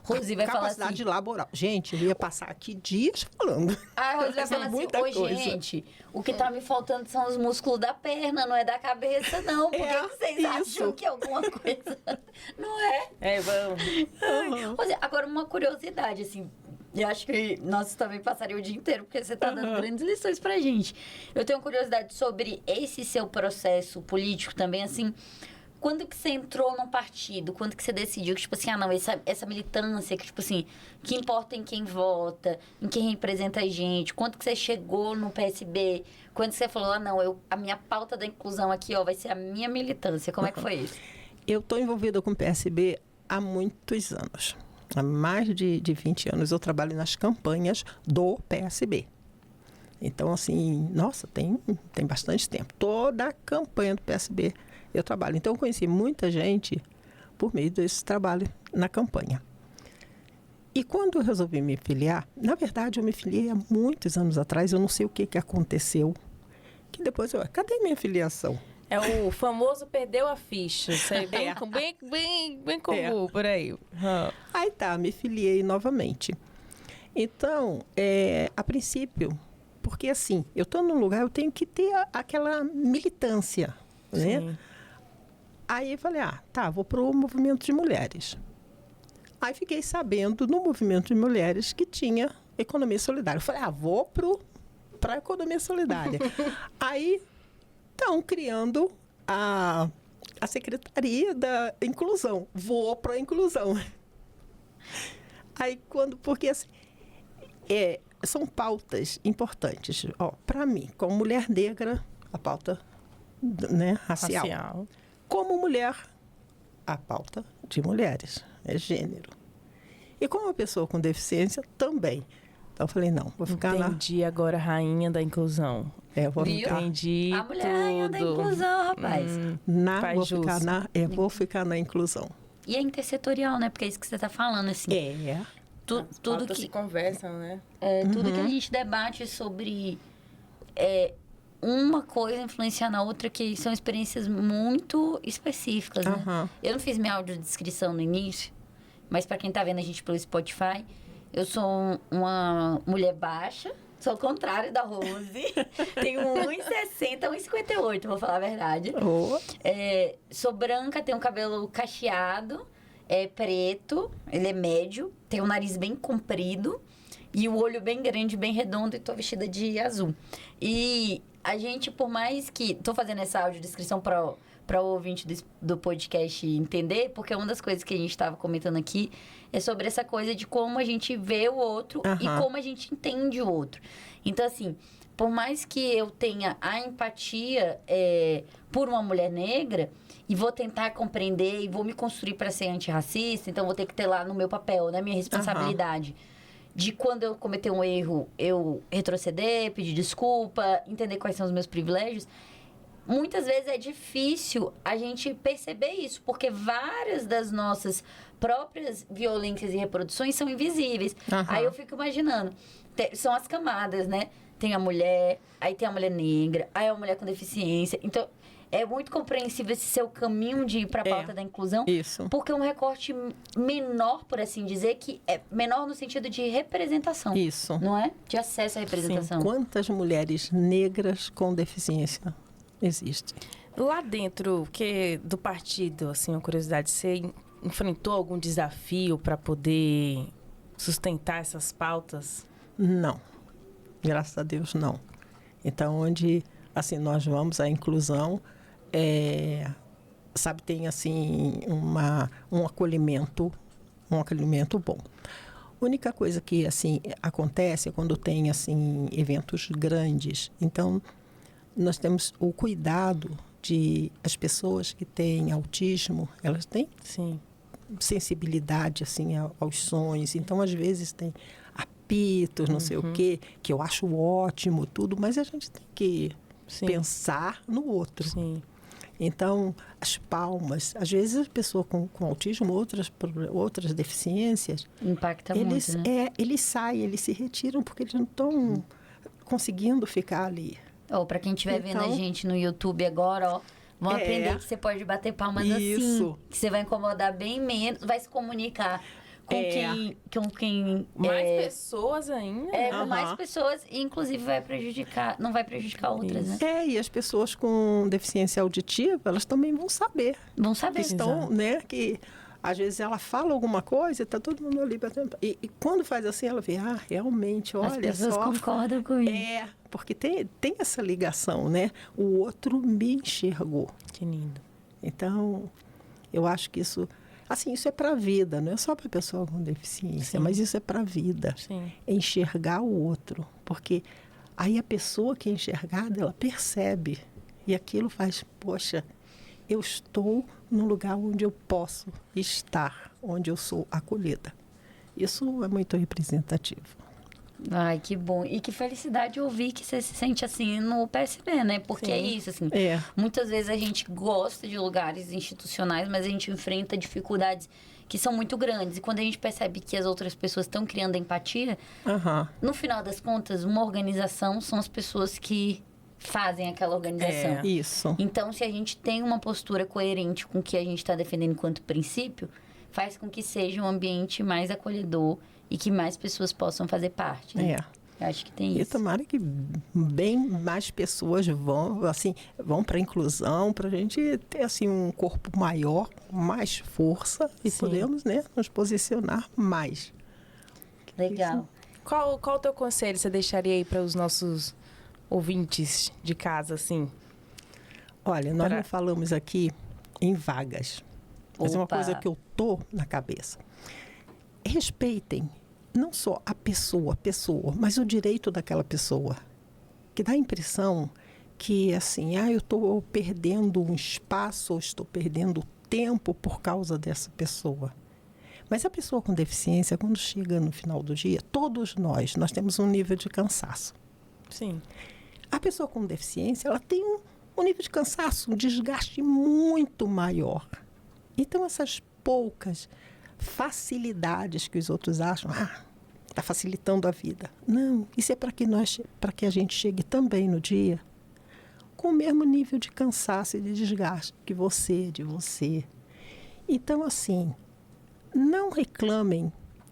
Rosi vai falar
capacidade
assim...
laboral. Gente, eu ia passar aqui dias falando.
A Rosi vai
É
falar assim,
muita
ô
coisa.
gente, o que tá me faltando são os músculos da perna, não é da cabeça, não. Por que vocês acham
isso.
que é alguma coisa não é?
Vamos.
Rosi, agora uma curiosidade, assim, eu acho que nós também passaríamos o dia inteiro, porque você tá dando grandes lições pra gente. Eu tenho curiosidade sobre esse seu processo político também, assim... Quando que você entrou num partido? Quando que você decidiu que, tipo assim, não, essa militância, que, tipo assim, que importa em quem vota, em quem representa a gente? Quando que você chegou no PSB? Quando que você falou, não, a minha pauta da inclusão aqui, vai ser a minha militância. Como é que foi isso?
Eu estou envolvida com o PSB há muitos anos. Há mais de 20 anos eu trabalho nas campanhas do PSB. Então, assim, nossa, tem bastante tempo. Toda a campanha do PSB eu trabalho. Então, eu conheci muita gente por meio desse trabalho na campanha. E quando eu resolvi me filiar, na verdade, eu me filiei há muitos anos atrás, eu não sei o que aconteceu, que depois cadê minha filiação?
É o famoso perdeu a ficha. Isso aí bem comum por aí.
Aí tá, me filiei novamente. Então, a princípio, porque assim, eu estou num lugar, eu tenho que ter aquela militância, né?
Sim.
Aí eu falei, tá, vou para o movimento de mulheres. Aí fiquei sabendo no movimento de mulheres que tinha economia solidária. Eu falei, vou para a economia solidária. Aí estão criando a Secretaria da Inclusão. Vou para a inclusão. Aí porque assim, são pautas importantes. Para mim, como mulher negra, a pauta, né, racial. Como mulher, a pauta de mulheres, é gênero. E como uma pessoa com deficiência, também. Então eu falei, não, vou ficar
Entendi agora, rainha da inclusão.
Vou ficar.
Entendi
a mulher rainha da inclusão, rapaz.
Vou ficar na inclusão.
E é intersetorial, né? Porque é isso que você tá falando, assim. Tudo que
se conversam, né?
Tudo que a gente debate sobre uma coisa influenciar na outra, que são experiências muito específicas, né? Eu não fiz minha audiodescrição no início, mas para quem tá vendo a gente pelo Spotify, eu sou uma mulher baixa, sou o contrário da Rose, tenho 1,60, 1,58, vou falar a verdade. Sou branca, tenho cabelo cacheado, é preto, ele é médio, tenho o nariz bem comprido e o olho bem grande, bem redondo, e tô vestida de azul. E a gente, por mais que... Tô fazendo essa audiodescrição para o ouvinte do podcast entender, porque uma das coisas que a gente estava comentando aqui é sobre essa coisa de como a gente vê o outro e como a gente entende o outro. Então, assim, por mais que eu tenha a empatia por uma mulher negra e vou tentar compreender e vou me construir para ser antirracista, então vou ter que ter lá no meu papel, na minha responsabilidade, de quando eu cometer um erro, eu retroceder, pedir desculpa, entender quais são os meus privilégios. Muitas vezes é difícil a gente perceber isso, porque várias das nossas próprias violências e reproduções são invisíveis. Aí eu fico imaginando, são as camadas, né? Tem a mulher, aí tem a mulher negra, aí a mulher com deficiência. Então, é muito compreensível esse seu caminho de ir para a pauta da inclusão.
Isso.
Porque é um recorte menor, por assim dizer, que é menor no sentido de representação.
Isso.
Não é? De acesso à representação.
Sim. Quantas mulheres negras com deficiência existem?
Lá dentro do partido, assim, uma curiosidade, você enfrentou algum desafio para poder sustentar essas pautas?
Não. Graças a Deus, não. Então, onde, assim, nós vamos à inclusão, sabe, tem, assim, um acolhimento bom. A única coisa que, assim, acontece é quando tem, assim, eventos grandes. Então, nós temos o cuidado de as pessoas que têm autismo, elas têm sensibilidade, assim, aos sons. Então, às vezes, tem apitos, não sei o quê, que eu acho ótimo, tudo, mas a gente tem que pensar no outro.
Sim.
Então, as palmas, às vezes a pessoa com autismo, outras deficiências,
impacta muito, né?
Eles saem, eles se retiram porque eles não estão conseguindo ficar ali.
Para quem estiver vendo a gente no YouTube agora, vão aprender que você pode bater palmas assim, que você vai incomodar bem menos, vai se comunicar com quem
mais pessoas ainda.
Com mais pessoas, e inclusive não vai prejudicar outras, né?
E as pessoas com deficiência auditiva, elas também vão saber.
Vão saber.
Estão, né, que às vezes ela fala alguma coisa e tá todo mundo ali batendo. E quando faz assim, ela vê, realmente, olha só.
As pessoas concordam com isso.
Porque tem essa ligação, né? O outro me enxergou.
Que lindo.
Então, eu acho que isso... Assim, isso é para a vida, não é só para a pessoa com deficiência, mas isso é para a vida.
Sim.
É enxergar o outro. Porque aí a pessoa que é enxergada, ela percebe. E aquilo faz, poxa, eu estou num lugar onde eu posso estar, onde eu sou acolhida. Isso é muito representativo.
Ai, que bom. E que felicidade ouvir que você se sente assim no PSB, né? Porque
Sim.
é isso, assim. Muitas vezes a gente gosta de lugares institucionais, mas a gente enfrenta dificuldades que são muito grandes. E quando a gente percebe que as outras pessoas estão criando empatia, no final das contas, uma organização são as pessoas que fazem aquela organização.
Isso.
Então, se a gente tem uma postura coerente com o que a gente está defendendo enquanto princípio, faz com que seja um ambiente mais acolhedor e que mais pessoas possam fazer parte. Né? Eu acho que tem isso.
E tomara que bem mais pessoas vão para a inclusão, para a gente ter assim, um corpo maior, mais força e podemos, né, nos posicionar mais.
Legal.
Qual o teu conselho você deixaria aí para os nossos ouvintes de casa, assim?
Olha, nós não falamos aqui em vagas, mas é uma coisa que eu tô na cabeça. Respeitem não só a pessoa, mas o direito daquela pessoa. Que dá a impressão que, assim, eu estou perdendo um espaço, ou estou perdendo tempo por causa dessa pessoa. Mas a pessoa com deficiência, quando chega no final do dia, todos nós temos um nível de cansaço.
Sim.
A pessoa com deficiência, ela tem um nível de cansaço, um desgaste muito maior. Então, essas poucas facilidades que os outros acham, está facilitando a vida. Não, isso é para que a gente chegue também no dia com o mesmo nível de cansaço e de desgaste que de você. Então, assim, não reclamem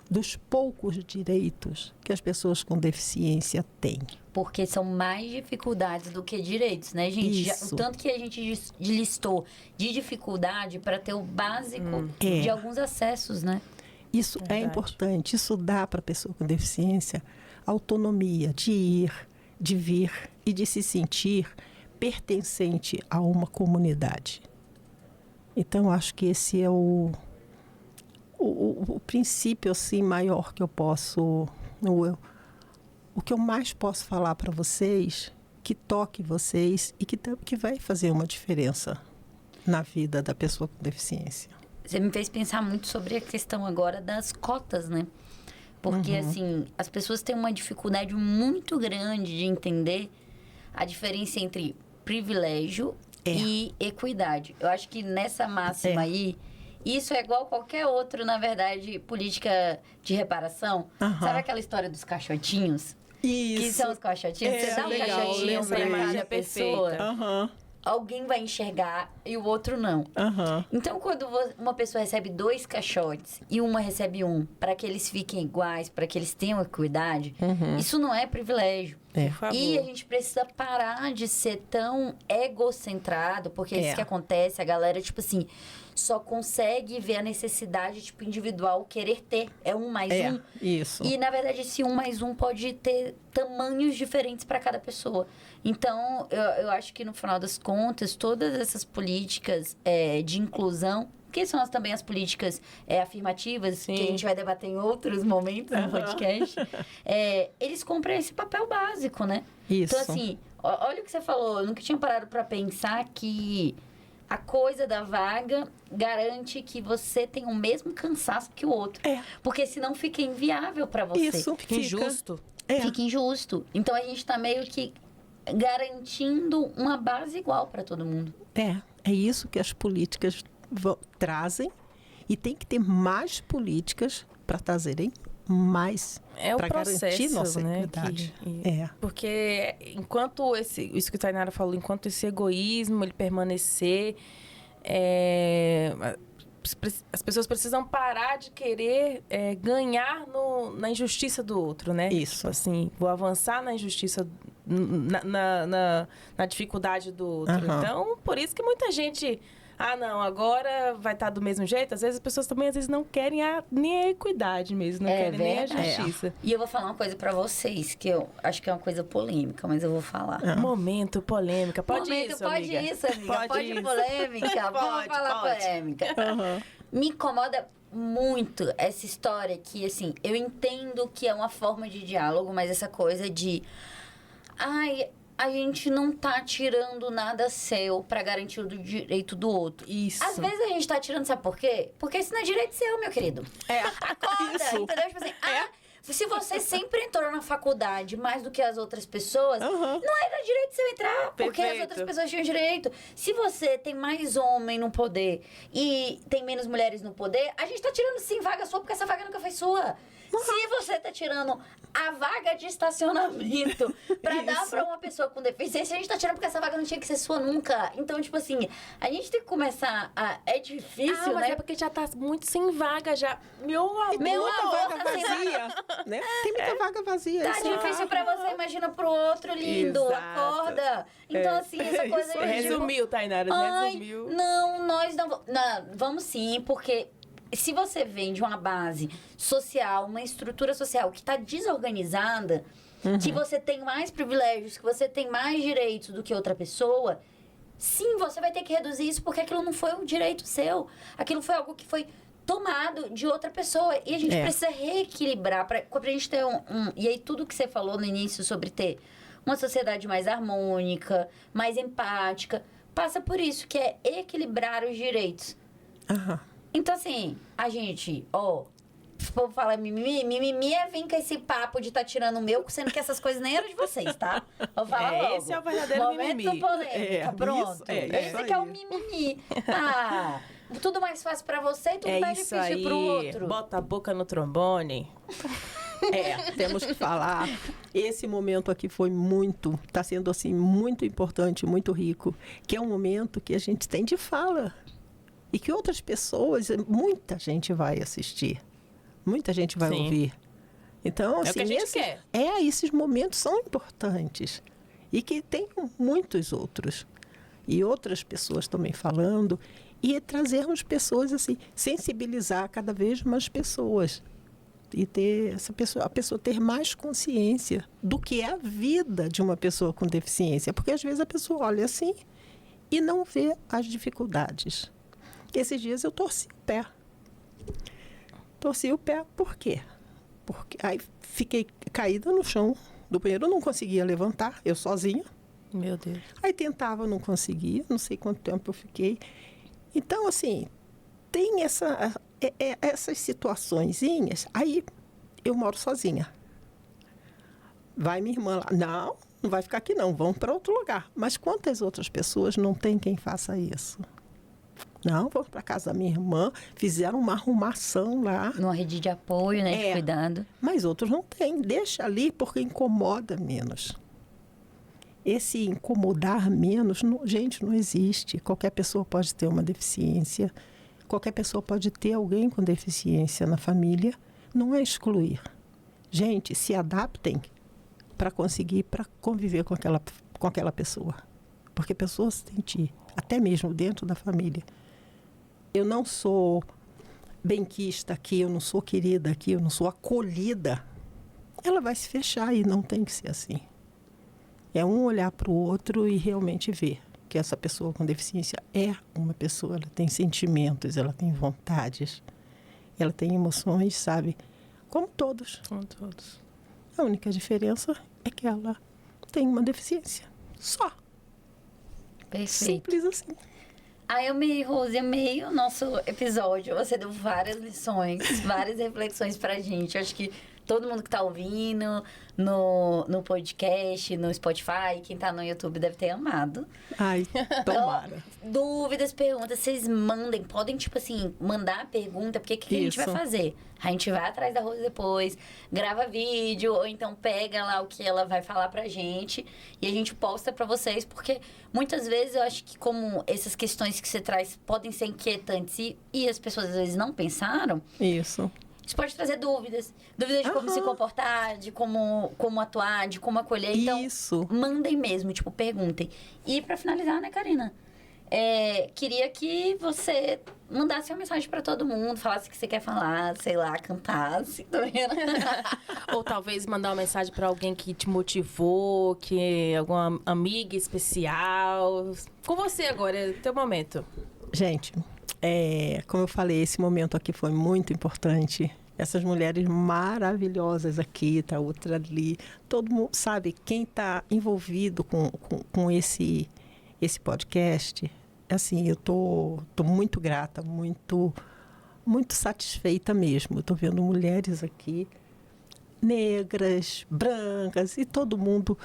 dos poucos direitos que as pessoas com deficiência têm.
Porque são mais dificuldades do que direitos, né, gente? O tanto que a gente listou de dificuldade para ter o básico de alguns acessos, né?
Isso é importante. Isso dá para a pessoa com deficiência autonomia de ir, de vir e de se sentir pertencente a uma comunidade. Então, acho que esse é o princípio assim, maior que eu posso... O que eu mais posso falar para vocês, que toque vocês e que vai fazer uma diferença na vida da pessoa com deficiência.
Você me fez pensar muito sobre a questão agora das cotas, né? Porque, assim, as pessoas têm uma dificuldade muito grande de entender a diferença entre privilégio e equidade. Eu acho que nessa máxima aí, isso é igual qualquer outro, na verdade, política de reparação. Sabe aquela história dos caixotinhos?
Isso.
Que são os caixotinhos? Você dá um caixotinho para cada pessoa, alguém vai enxergar e o outro não. Então, quando uma pessoa recebe 2 caixotes e uma recebe um, para que eles fiquem iguais, para que eles tenham equidade, isso não é privilégio. E a gente precisa parar de ser tão egocentrado, porque é isso que acontece. A galera, tipo assim, só consegue ver a necessidade, tipo, individual, querer ter. É 1 mais 1.
Isso.
E, na verdade, esse 1 mais 1 pode ter tamanhos diferentes para cada pessoa. Então, eu acho que, no final das contas, todas essas políticas de inclusão, que são também as políticas afirmativas, que a gente vai debater em outros momentos no podcast, eles cumprem esse papel básico, né?
Isso.
Então, assim, olha o que você falou. Eu nunca tinha parado para pensar que a coisa da vaga garante que você tem o mesmo cansaço que o outro. Porque senão fica inviável para você.
Isso,
fica injusto.
Fica injusto. Então, a gente tá meio que garantindo uma base igual para todo mundo.
É isso que as políticas trazem, e tem que ter mais políticas para trazerem mais, para garantir nossa equidade.
Porque enquanto isso que a Tainara falou, enquanto esse egoísmo ele permanecer, as pessoas precisam parar de querer ganhar na injustiça do outro, né?
Isso.
Tipo assim, vou avançar na injustiça, na dificuldade do outro. Então, por isso que muita gente... não, agora vai estar do mesmo jeito. Às vezes as pessoas também não querem nem a equidade mesmo, não querem nem a justiça.
E eu vou falar uma coisa pra vocês, que eu acho que é uma coisa polêmica, mas eu vou falar.
Momento polêmica. Pode
amiga. Pode
isso.
Polêmica. Vamos falar polêmica. Me incomoda muito essa história que, assim, eu entendo que é uma forma de diálogo, mas essa coisa de... a gente não tá tirando nada seu pra garantir o direito do outro.
Isso.
Às vezes a gente tá tirando, sabe por quê? Porque isso não é direito seu, meu querido. Acorda,
isso.
entendeu? Tipo assim, Se você sempre entrou na faculdade mais do que as outras pessoas, não era direito seu entrar, porque as outras pessoas tinham direito. Se você tem mais homem no poder e tem menos mulheres no poder, a gente tá tirando sim vaga sua, porque essa vaga nunca foi sua. Se você tá tirando a vaga de estacionamento pra dar pra uma pessoa com deficiência, a gente tá tirando porque essa vaga não tinha que ser sua nunca. Então, tipo assim, a gente tem que começar a... É difícil,
mas
né?
é porque já tá muito sem vaga já. Meu avô
vaga
tá sem
vazia, né? Tem muita vaga vazia.
Tá difícil pra você, imagina pro outro, lindo.
Exato.
Acorda. Então, assim, essa coisa...
Isso
de,
aí.
Resumiu, Tainara, resumiu.
Não, nós não... Não, vamos sim, porque... Se você vem de uma base social, uma estrutura social que está desorganizada, que você tem mais privilégios, que você tem mais direitos do que outra pessoa, sim, você vai ter que reduzir isso porque aquilo não foi um direito seu. Aquilo foi algo que foi tomado de outra pessoa. E a gente precisa reequilibrar para a gente ter E aí, tudo que você falou no início sobre ter uma sociedade mais harmônica, mais empática, passa por isso, que é equilibrar os direitos. Então, assim, a gente, o povo fala mimimi é vir com esse papo de tá tirando o meu, sendo que essas coisas nem eram de vocês, tá? Vou falar logo.
Esse é o verdadeiro
Momento
mimimi.
polêmica, pronto. Esse que é o mimimi. Tudo mais fácil pra você e tudo mais difícil pro outro.
Bota a boca no trombone.
Temos que falar. Esse momento aqui foi tá sendo assim, muito importante, muito rico, que é um momento que a gente tem de fala. E que outras pessoas, muita gente vai assistir. Muita gente vai ouvir. Então, assim,
é o que a gente quer.
Esses momentos são importantes. E que tem muitos outros. E outras pessoas também falando. E trazermos pessoas, assim, sensibilizar cada vez mais pessoas. E ter a pessoa ter mais consciência do que é a vida de uma pessoa com deficiência. Porque às vezes a pessoa olha assim e não vê as dificuldades. Esses dias eu torci o pé. Torci o pé por quê? Porque aí fiquei caída no chão do banheiro, não conseguia levantar, eu sozinha.
Meu Deus.
Aí tentava, não conseguia, não sei quanto tempo eu fiquei. Então, assim, tem essas situaçõezinhas. Aí eu moro sozinha. Vai minha irmã lá. Não vai ficar aqui não, vamos para outro lugar. Mas quantas outras pessoas não tem quem faça isso? Não, vamos para casa da minha irmã, fizeram uma arrumação lá.
Numa rede de apoio, né, de cuidado.
Mas outros não têm, deixa ali porque incomoda menos. Esse incomodar menos, gente, não existe. Qualquer pessoa pode ter uma deficiência, qualquer pessoa pode ter alguém com deficiência na família, não é excluir. Gente, se adaptem para conviver com aquela pessoa. Porque pessoas têm até mesmo dentro da família. Eu não sou benquista aqui, eu não sou querida aqui, eu não sou acolhida. Ela vai se fechar e não tem que ser assim. É um olhar para o outro e realmente ver que essa pessoa com deficiência é uma pessoa, ela tem sentimentos, ela tem vontades, ela tem emoções, sabe? Como todos.
Como todos.
A única diferença é que ela tem uma deficiência. Só.
Perfeito.
Simples assim.
Rose, amei o nosso episódio. Você deu várias lições, várias reflexões pra gente. Eu acho que todo mundo que tá ouvindo no podcast, no Spotify, quem tá no YouTube deve ter amado.
Ai, tomara.
Dúvidas, perguntas, vocês mandem. Podem, tipo assim, mandar a pergunta, porque o que a gente vai fazer? A gente vai atrás da Rose depois, grava vídeo, ou então pega lá o que ela vai falar pra gente e a gente posta pra vocês, porque muitas vezes eu acho que como essas questões que você traz podem ser inquietantes e as pessoas às vezes não pensaram.
Isso.
Isso pode trazer dúvidas. Dúvidas de como se comportar, de como atuar, de como acolher. Então, mandem mesmo, tipo, perguntem. E pra finalizar, né, Karina? Queria que você mandasse uma mensagem pra todo mundo, falasse o que você quer falar, sei lá, cantasse.
Ou talvez mandar uma mensagem pra alguém que te motivou, que alguma amiga especial. Com você agora, é teu momento.
Gente, como eu falei, esse momento aqui foi muito importante. Essas mulheres maravilhosas aqui, tá outra ali. Todo mundo, sabe, quem está envolvido com esse podcast, assim, eu tô muito grata, muito satisfeita mesmo. Eu tô vendo mulheres aqui negras, brancas e todo mundo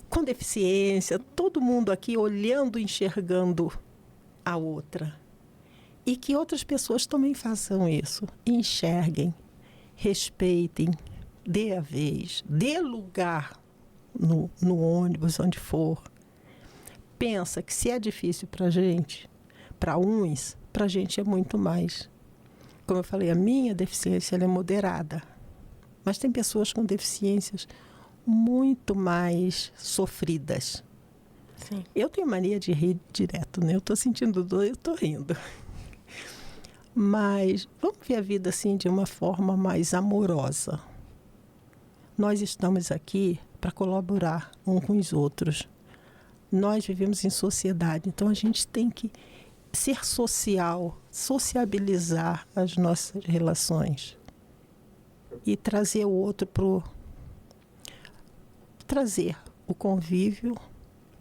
com deficiência, todo mundo aqui olhando, enxergando a outra. E que outras pessoas também façam isso, enxerguem, respeitem, dê a vez, dê lugar no ônibus, onde for. Pensa que se é difícil para a gente, para uns, para a gente é muito mais. Como eu falei, a minha deficiência ela é moderada, mas tem pessoas com deficiências muito mais sofridas.
Sim.
Eu tenho mania de rir direto, né? Eu estou sentindo dor, eu estou rindo. Mas vamos ver a vida assim de uma forma mais amorosa. Nós estamos aqui para colaborar uns com os outros. Nós vivemos em sociedade, então a gente tem que ser social, sociabilizar as nossas relações e trazer o outro trazer o convívio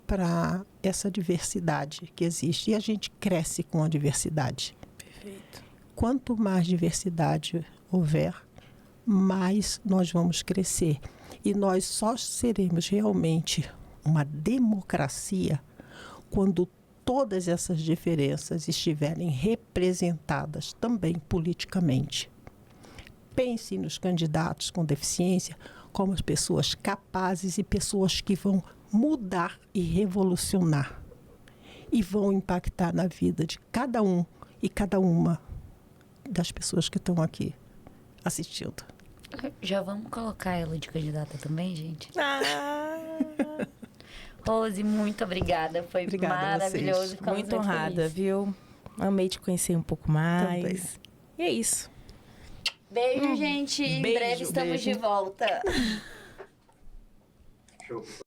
para essa diversidade que existe. E a gente cresce com a diversidade.
Perfeito.
Quanto mais diversidade houver, mais nós vamos crescer. E nós só seremos realmente uma democracia quando todas essas diferenças estiverem representadas também politicamente. Pense nos candidatos com deficiência como as pessoas capazes e pessoas que vão mudar e revolucionar e vão impactar na vida de cada um e cada uma das pessoas que estão aqui assistindo.
Já vamos colocar ela de candidata também, gente?
Ah.
Rose, muito obrigada. Foi
Obrigada
maravilhoso. Ficamos
Muito honrada,
felizes.
viu? Amei te conhecer um pouco mais.
Também.
E é isso.
Beijo, gente. Em
Beijo,
breve estamos
beijo.
de volta.
Show.